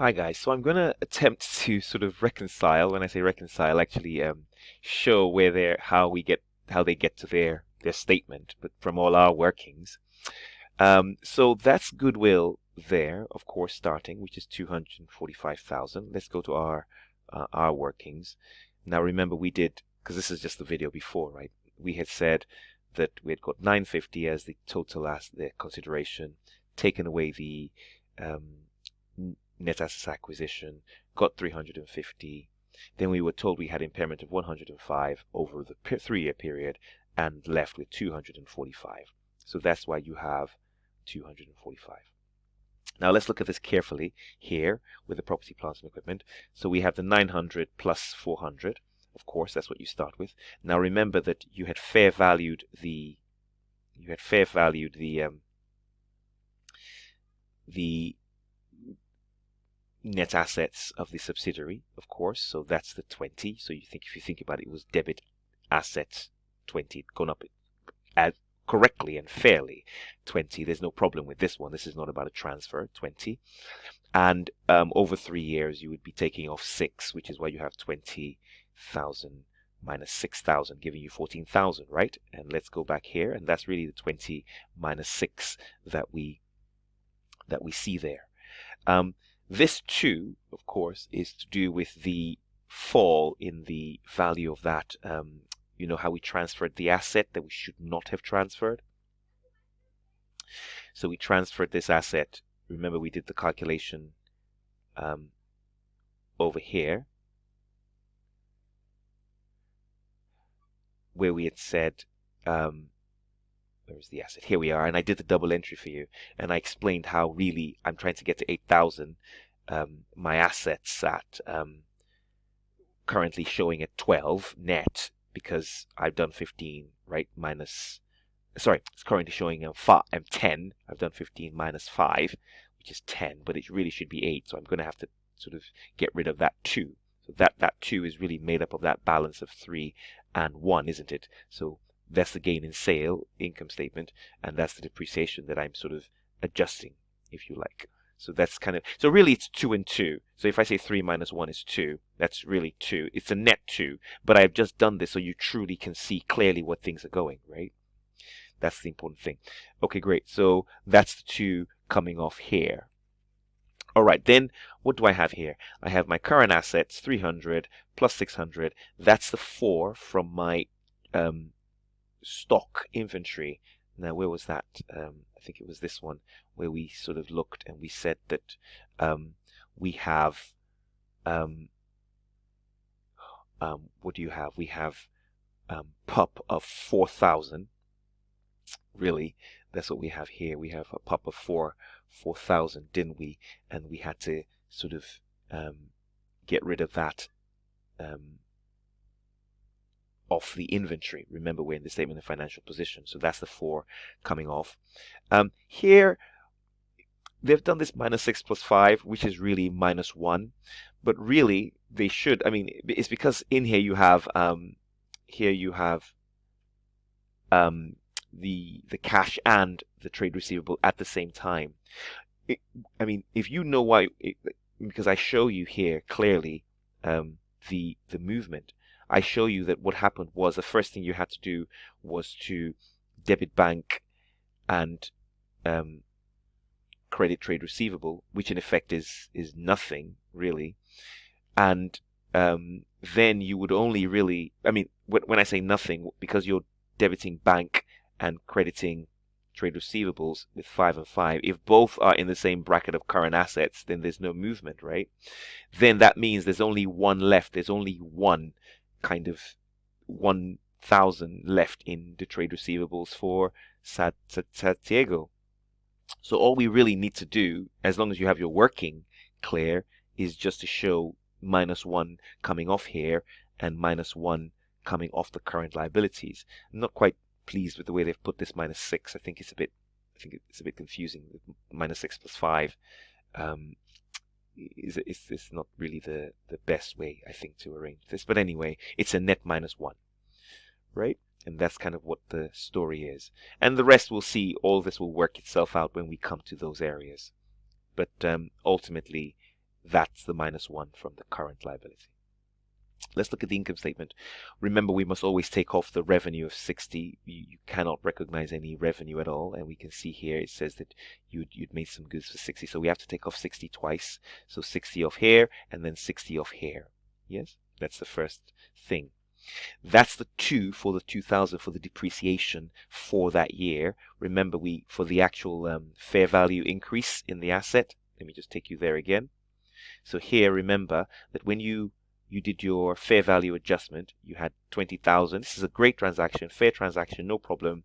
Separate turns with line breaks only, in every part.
Hi guys, so I'm going to attempt to sort of reconcile, when I say reconcile, actually show where how they get to their statement, but from all our workings. So that's goodwill there, of course, starting, which is 245,000. Let's go to our workings. Now remember we did, because this is just the video before, right? We had said that we had got 950 as the total the consideration, taken away the net assets acquisition, got 350. Then we were told we had impairment of 105 over the 3-year period and left with 245. So that's why you have 245. Now let's look at this carefully here with the property, plants and equipment. So we have the 900 plus 400. Of course, that's what you start with. Now remember that you had fair valued the net assets of the subsidiary, of course. So that's the 20. So if you think about it, it was debit assets 20, gone up as correctly and fairly 20. There's no problem with this one. This is not about a transfer, 20. And over 3 years, you would be taking off 6, which is why you have 20,000 minus 6,000, giving you 14,000, right? And let's go back here, and that's really the 20 minus 6 that we see there. This too, of course, is to do with the fall in the value of that. You know how we transferred the asset that we should not have transferred? So we transferred this asset. Remember, we did the calculation over here, where we had said, where's the asset? Here we are, and I did the double entry for you, and I explained how really I'm trying to get to 8,000. My assets at currently showing at 12 net because I've done 15, right? It's currently showing 10. I've done 15 minus 5, which is 10, but it really should be 8. So I'm going to have to sort of get rid of that 2. So that 2 is really made up of that balance of 3 and 1, isn't it? So that's the gain in sale income statement, and that's the depreciation that I'm sort of adjusting, if you like. So that's so really it's 2 and 2. So if I say 3 minus 1 is 2, that's really 2. It's a net 2, but I've just done this so you truly can see clearly what things are going, right? That's the important thing. Okay, great. So that's the 2 coming off here. All right, then what do I have here? I have my current assets, 300 plus 600. That's the 4 from my stock inventory. Now, where was that? I think it was this one where we sort of looked and we said that we have what do you have? We have PUP of 4,000. Really, that's what we have here. We have a PUP of 4,000, didn't we? And we had to sort of get rid of that off the inventory. Remember, we're in the statement of financial position, so that's the 4 coming off. Here, they've done this minus 6 plus 5, which is really minus 1, but really they should. I mean, it's because in here you have the cash and the trade receivable at the same time. I mean, if you know why, because I show you here clearly the movement. I show you that what happened was the first thing you had to do was to debit bank and credit trade receivable, which in effect is nothing really. And then you would only really, I mean, when I say nothing, because you're debiting bank and crediting trade receivables with 5 and 5, if both are in the same bracket of current assets, then there's no movement, right? Then that means there's only one left. There's only one kind of 1,000 left in the trade receivables for Santiago. So all we really need to do, as long as you have your working clear, is just to show minus 1 coming off here and minus 1 coming off the current liabilities. I'm not quite pleased with the way they've put this minus 6. I think it's a bit confusing. Minus 6 plus 5 is not really the best way, I think, to arrange this. But anyway, it's a net minus 1, right? And that's kind of what the story is. And the rest we'll see. All this will work itself out when we come to those areas. But ultimately, That's the -1 from the current liability. Let's look at the income statement. Remember, we must always take off the revenue of 60. You cannot recognize any revenue at all. And we can see here it says that you'd made some goods for 60. So we have to take off 60 twice. So 60 off here and then 60 off here. Yes, that's the first thing. That's the 2 for the 2000 for the depreciation for that year. Remember, for the actual fair value increase in the asset. Let me just take you there again. So here, remember that when you did your fair value adjustment, you had 20,000. This is a great transaction, fair transaction, no problem.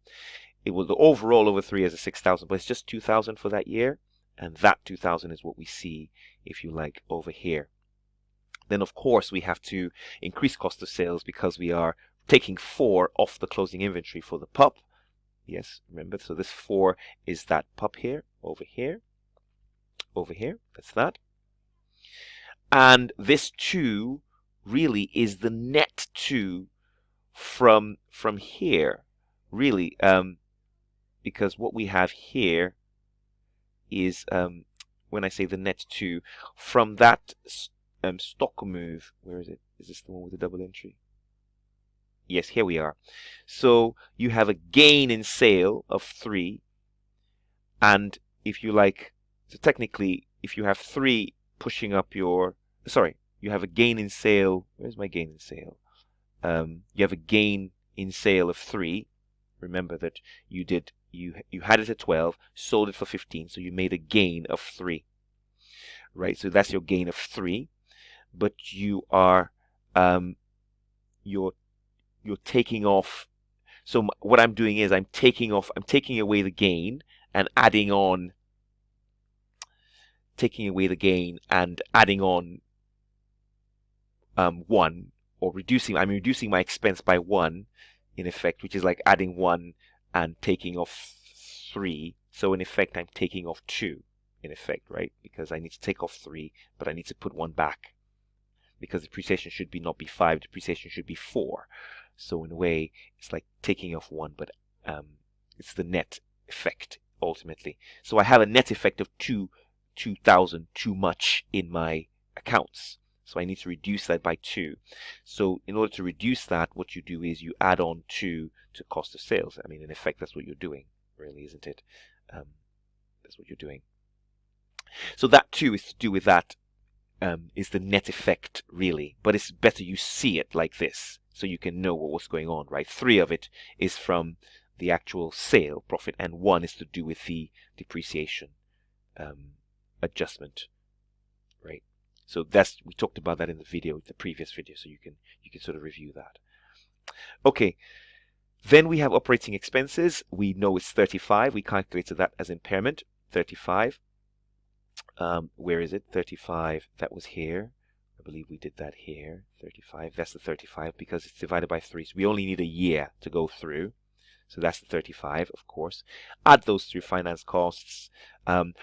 It was the overall over 3 years is 6,000, but it's just 2,000 for that year. And that 2,000 is what we see, if you like, over here. Then, of course, we have to increase cost of sales because we are taking 4 off the closing inventory for the pup. Yes, remember, so this 4 is that pup here, over here, that's that. And this 2 really is the net 2 from here, really, because what we have here is, when I say the net 2, from that stock move, where is it? Is this the one with the double entry? Yes, here we are. So you have a gain in sale of 3, and if you like, so technically, if you have 3 pushing up your, sorry, you have a gain in sale. Where's my gain in sale? You have a gain in sale of 3. Remember that you had it at 12, sold it for 15, so you made a gain of 3. Right, so that's your gain of 3. But you are you're taking off. So what I'm doing is I'm taking away the gain and adding on. Taking away the gain and adding on 1, or I'm reducing my expense by 1 in effect, which is like adding 1 and taking off 3. So in effect, I'm taking off 2 in effect, right? Because I need to take off 3, but I need to put 1 back because depreciation should not be 5, depreciation should be 4. So in a way, it's like taking off 1, but it's the net effect ultimately. So I have a net effect of 2,000 too much in my accounts. So I need to reduce that by 2. So in order to reduce that, what you do is you add on 2 to cost of sales. I mean, in effect, that's what you're doing, really, isn't it? That's what you're doing. So that 2 is to do with that, is the net effect, really. But it's better you see it like this, so you can know what's going on, right? 3 of it is from the actual sale profit, and 1 is to do with the depreciation adjustment, right? So we talked about that in the previous video, so you can sort of review that. Okay, then we have operating expenses. We know it's 35. We calculated that as impairment. 35. Where is it? 35. That was here. I believe we did that here. 35. That's the 35 because it's divided by 3. So we only need a year to go through. So that's the 35, of course. Add those through finance costs.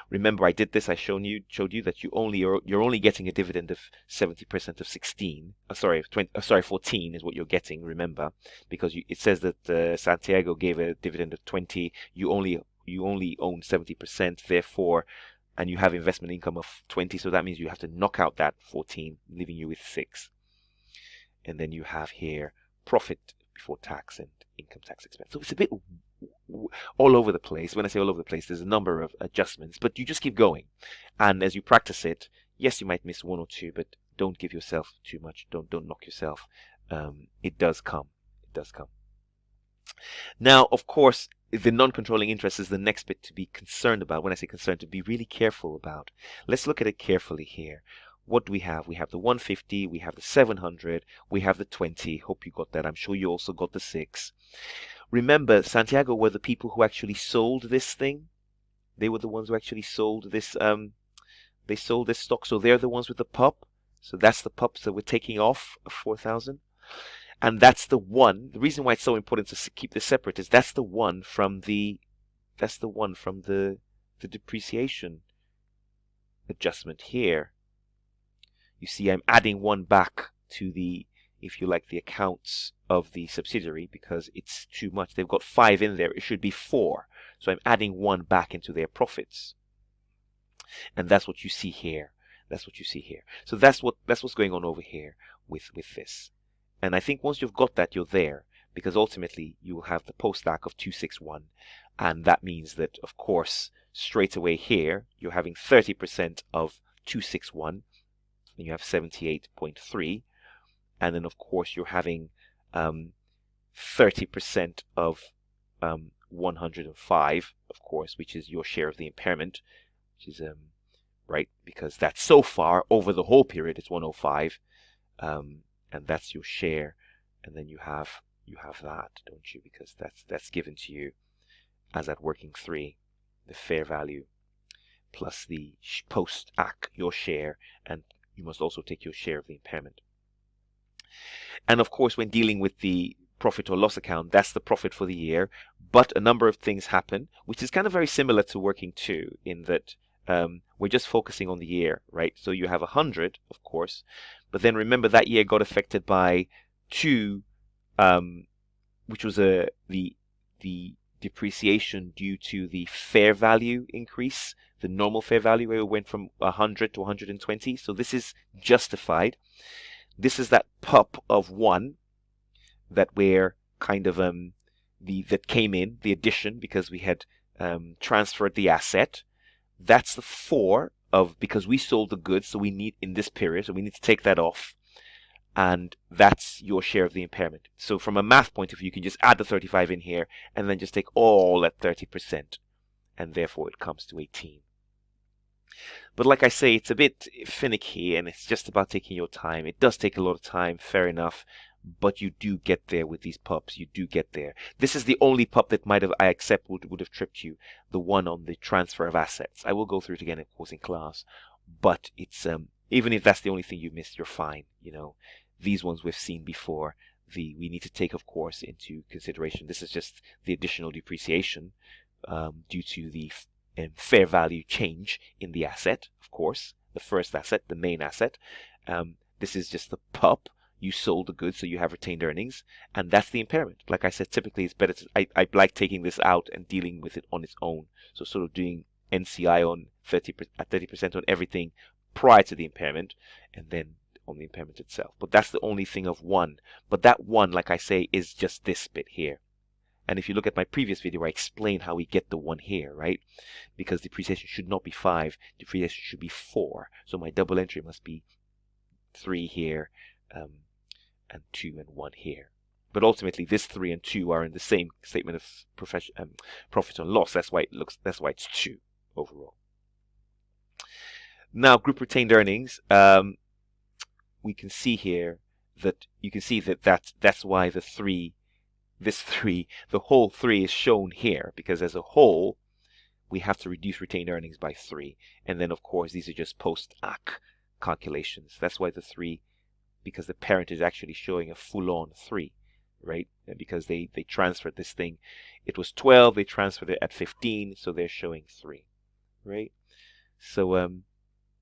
Remember, I did this. I showed you that you're only getting a dividend of 70% of 16. 14 is what you're getting. Remember, because it says that Santiago gave a dividend of 20. You only own 70%. Therefore, and you have investment income of 20. So that means you have to knock out that 14, leaving you with 6. And then you have here profit before tax and income tax expense. So it's a bit all over the place. When I say all over the place, there's a number of adjustments, but you just keep going. And as you practice it, yes, you might miss 1 or 2, but don't give yourself too much. Don't knock yourself. It does come. It does come. Now, of course, the non-controlling interest is the next bit to be concerned about. When I say concerned, to be really careful about. Let's look at it carefully here. What do we have? We have the 150, we have the 700, we have the 20. Hope you got that. I'm sure you also got the 6. Remember, Santiago were the people who actually sold this thing. They were the ones who actually sold this. They sold this stock, so they're the ones with the pup. So that's the pups that we're taking off of 4,000. And that's the one. The reason why it's so important to keep this separate is that's the one from the depreciation adjustment here. You see, I'm adding 1 back to the, if you like, the accounts of the subsidiary because it's too much. They've got 5 in there. It should be 4. So I'm adding 1 back into their profits. And that's what you see here. That's what you see here. So that's what's going on over here with this. And I think once you've got that, you're there, because ultimately you will have the post-ACC of 261, and that means that, of course, straight away here you're having 30% of 261, and you have 78.3, and then of course you're having 30% of 105, of course, which is your share of the impairment, which is right, because that's so far over the whole period it's 105, and that's your share, and then you have that, don't you? Because that's given to you as at working 3, the fair value plus the post-ACC, your share, and you must also take your share of the impairment. And of course, when dealing with the profit or loss account, that's the profit for the year, but a number of things happen, which is kind of very similar to working 2 in that we're just focusing on the year, right? So you have 100, of course, but then remember that year got affected by 2, which was the depreciation due to the fair value increase, the normal fair value, where it went from 100 to 120. So this is justified. This is that PUP of 1 that we're kind of that came in, the addition, because we had transferred the asset. That's the 4 of, because we sold the goods, so we need in this period, so we need to take that off, and that's your share of the impairment. So from a math point of view, you can just add the 35 in here and then just take all at 30%, and therefore it comes to 18. But like I say, it's a bit finicky, and it's just about taking your time. It does take a lot of time, fair enough, but you do get there with these PUPs. You do get there. This is the only PUP that might have, I accept, would have tripped you, the one on the transfer of assets. I will go through it again, of course, in class, but it's even if that's the only thing you missed, you're fine. You know, these ones we've seen before. We need to take, of course, into consideration. This is just the additional depreciation due to the fair value change in the asset, of course, the first asset, the main asset. This is just the PUP. You sold the goods, so you have retained earnings, and that's the impairment. Like I said, typically it's better to, I like taking this out and dealing with it on its own. So sort of doing NCI on 30% on everything prior to the impairment, and then on the impairment itself. But that's the only thing of 1. But that 1, like I say, is just this bit here. And if you look at my previous video where I explain how we get the 1 here, right? Because depreciation should not be 5, depreciation should be 4. So my double entry must be 3 here, and 2 and 1 here. But ultimately, this 3 and 2 are in the same statement of profit and loss. That's why it's 2 overall. Now, group retained earnings. We can see here that that's why the 3. This 3, the whole 3 is shown here, because as a whole, we have to reduce retained earnings by 3. And then, of course, these are just post-ACC calculations. That's why the 3, because the parent is actually showing a full-on 3, right? And because they transferred this thing. It was 12, they transferred it at 15, so they're showing 3, right? So,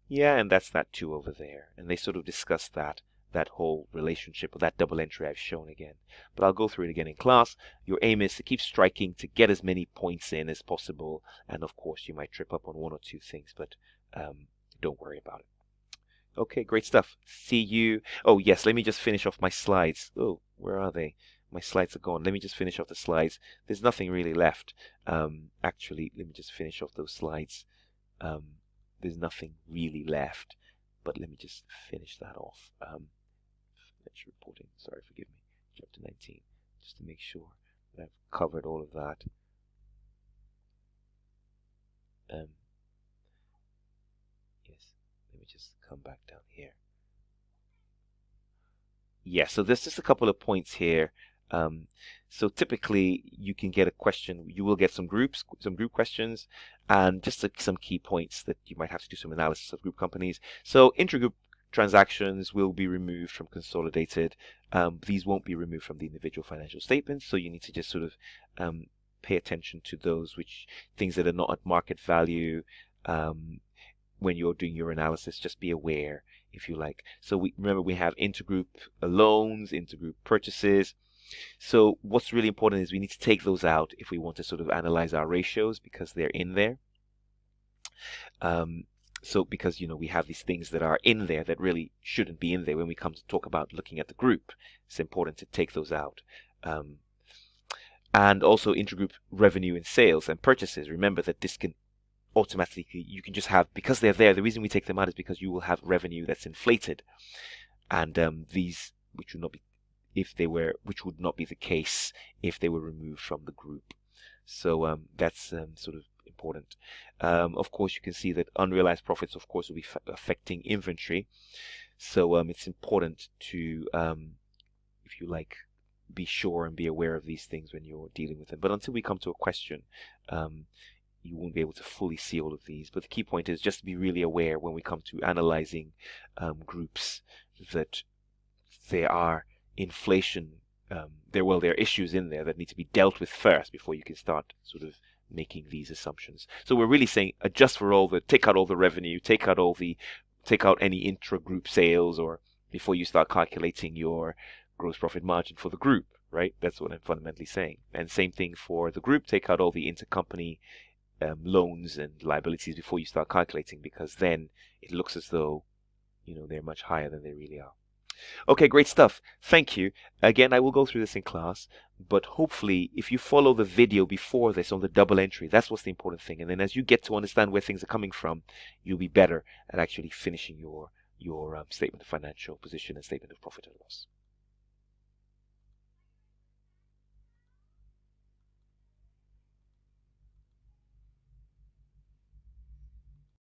yeah, and that's that 2 over there. And they sort of discussed that whole relationship, or that double entry I've shown again. But I'll go through it again in class. Your aim is to keep striking, to get as many points in as possible. And of course, you might trip up on 1 or 2 things, but don't worry about it. Okay, great stuff. See you. Oh, yes, let me just finish off my slides. Oh, where are they? My slides are gone. Let me just finish off the slides. There's nothing really left. Actually, let me just finish off those slides. There's nothing really left, but let me just finish that off. Financial reporting, sorry, forgive me, chapter 19, just to make sure that I've covered all of that. Yes, let me just come back down here. Yeah, so there's just a couple of points here. So typically you can get a question, you will get some group questions, and just some key points that you might have to do some analysis of group companies. So intragroup transactions will be removed from consolidated. These won't be removed from the individual financial statements, so you need to just sort of pay attention to those things that are not at market value. When you're doing your analysis, just be aware, if you like. So remember we have intergroup loans, intergroup purchases. So what's really important is we need to take those out if we want to sort of analyze our ratios, because they're in there. So because, we have these things that are in there that really shouldn't be in there when we come to talk about looking at the group, it's important to take those out. And also intergroup revenue and sales and purchases. Remember that this can automatically, you can just have, because they're there, the reason we take them out is because you will have revenue that's inflated. And these, which would not be, which would not be the case if they were removed from the group. So that's sort of important. Of course, you can see that unrealized profits, of course, will be affecting inventory. So it's important to, if you like, be sure and be aware of these things when you're dealing with them. But until we come to a question, you won't be able to fully see all of these. But the key point is just to be really aware when we come to analyzing groups that there are inflation, there are issues in there that need to be dealt with first before you can start sort of making these assumptions. So we're really saying adjust for take out all the revenue, take out any intra-group sales, or before you start calculating your gross profit margin for the group, right? That's what I'm fundamentally saying. And same thing for the group, take out all the intercompany loans and liabilities before you start calculating, because then it looks as though, they're much higher than they really are. Okay, great stuff. Thank you. Again, I will go through this in class, but hopefully if you follow the video before this on the double entry, that's what's the important thing. And then as you get to understand where things are coming from, you'll be better at actually finishing your statement of financial position and statement of profit and loss.